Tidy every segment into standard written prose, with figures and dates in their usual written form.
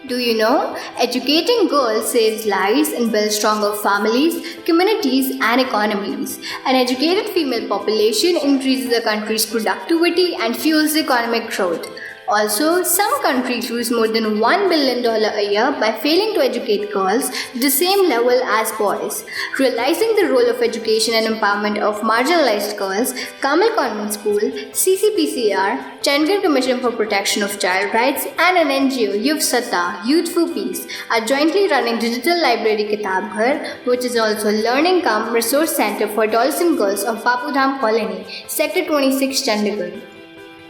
Do you know? Educating girls saves lives and builds stronger families, communities, and economies. An educated female population increases the country's productivity and fuels economic growth. Also, some countries lose more than $1 billion a year by failing to educate girls to the same level as boys. Realizing the role of education and empowerment of marginalized girls, Kamal Convent School, CCPCR, Chandigarh Commission for Protection of Child Rights, and an NGO, Yuv Satta, Youth for Peace, are jointly running digital library Kitab Ghar, which is also a learning cum resource center for adolescent girls of Bapu Dham Colony, Sector 26, Chandigarh.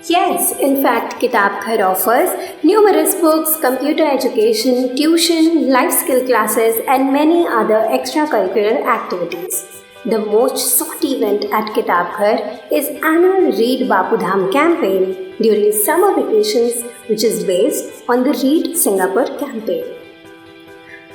Yes, in fact, Kitab Ghar offers numerous books, computer education, tuition, life skill classes, and many other extracurricular activities. The most sought event at Kitab Ghar is annual Read Bapu Dham campaign during summer vacations, which is based on the Read Singapore campaign.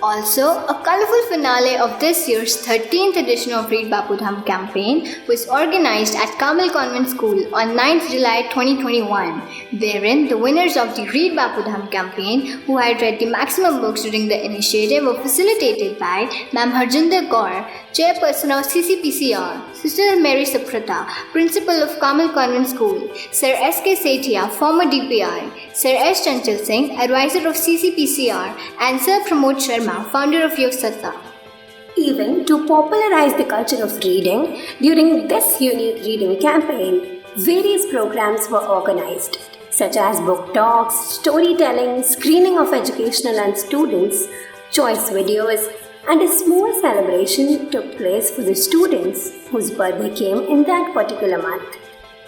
Also, a colorful finale of this year's 13th edition of Read Bapu Dham campaign was organized at Kamal Convent School on 9th July 2021, wherein the winners of the Read Bapu Dham campaign, who had read the maximum books during the initiative, were facilitated by Ma'am Harjinder Kaur, Chairperson of CCPCR, Sister Mary Saprata, Principal of Kamal Convent School, Sir S.K. Sethia, former DPI, Sir S. Chanchal Singh, Advisor of CCPCR, and Sir Pramod Sharma, founder of Yuv Satta. Even to popularize the culture of reading, during this unique reading campaign, various programs were organized, such as book talks, storytelling, screening of educational and students, choice videos, and a small celebration took place for the students whose birthday came in that particular month.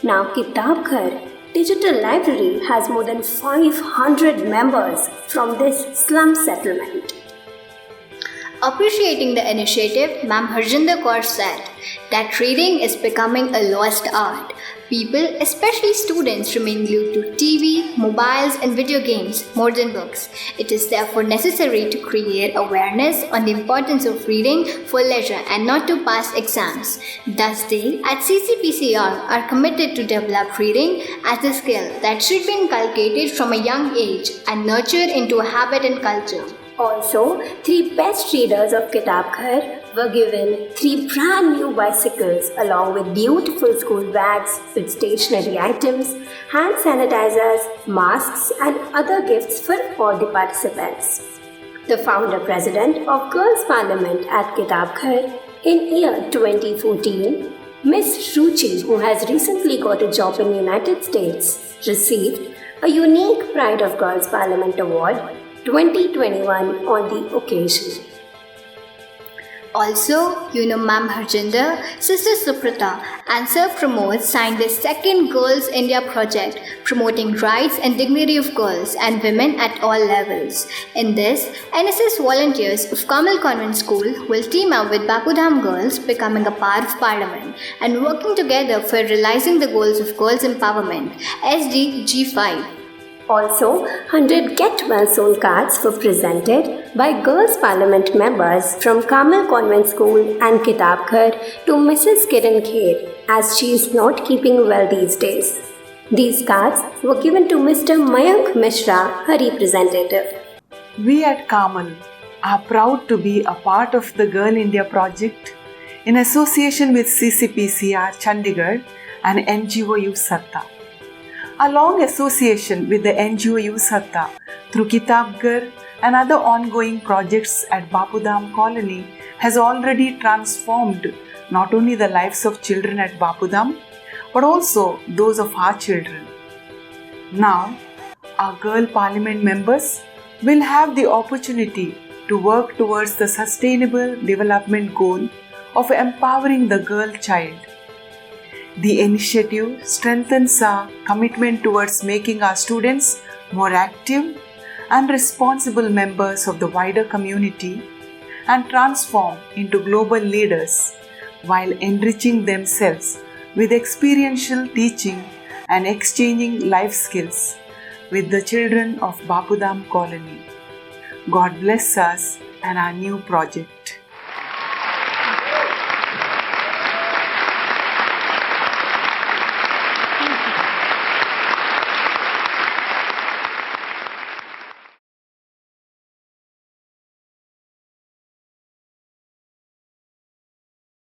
Now, Kitab Ghar Digital Library has more than 500 members from this slum settlement. Appreciating the initiative, Ma'am Harjinder Kaur said that reading is becoming a lost art. People, especially students, remain glued to TV, mobiles, and video games more than books. It is therefore necessary to create awareness on the importance of reading for leisure and not to pass exams. Thus, they at CCPCR are committed to develop reading as a skill that should be inculcated from a young age and nurtured into a habit and culture. Also, 3 best readers of Kitab Ghar were given 3 brand new bicycles along with beautiful school bags with stationery items, hand sanitizers, masks, and other gifts for all the participants. The founder president of Girls Parliament at Kitab Ghar in year 2014, Miss Ruchi, who has recently got a job in the United States, received a unique Pride of Girls Parliament Award 2021 on the occasion. Also, Ma'am Harjinder, Sister Suprata, and Sir Pramod signed the second Girls India project promoting rights and dignity of girls and women at all levels. In this, NSS volunteers of Kamal Convent School will team up with Bapu Dham girls, becoming a part of Parliament and working together for realizing the goals of girls empowerment, SDG5. Also, 100 Get Well Soon cards were presented by Girls Parliament members from Kamal Convent School and Kitab Ghar to Mrs. Kiran Kher, as she is not keeping well these days. These cards were given to Mr. Mayank Mishra, her representative. We at Kamal are proud to be a part of the Girl India project in association with CCPCR Chandigarh and NGO Yuv Satta. A long association with the NGO Yuv Satta through Kitab Ghar and other ongoing projects at Bapu Dham Colony has already transformed not only the lives of children at Bapu Dham, but also those of our children. Now, our Girl Parliament members will have the opportunity to work towards the sustainable development goal of empowering the girl child. The initiative strengthens our commitment towards making our students more active and responsible members of the wider community and transform into global leaders while enriching themselves with experiential teaching and exchanging life skills with the children of Bapu Dham Colony. God bless us and our new project.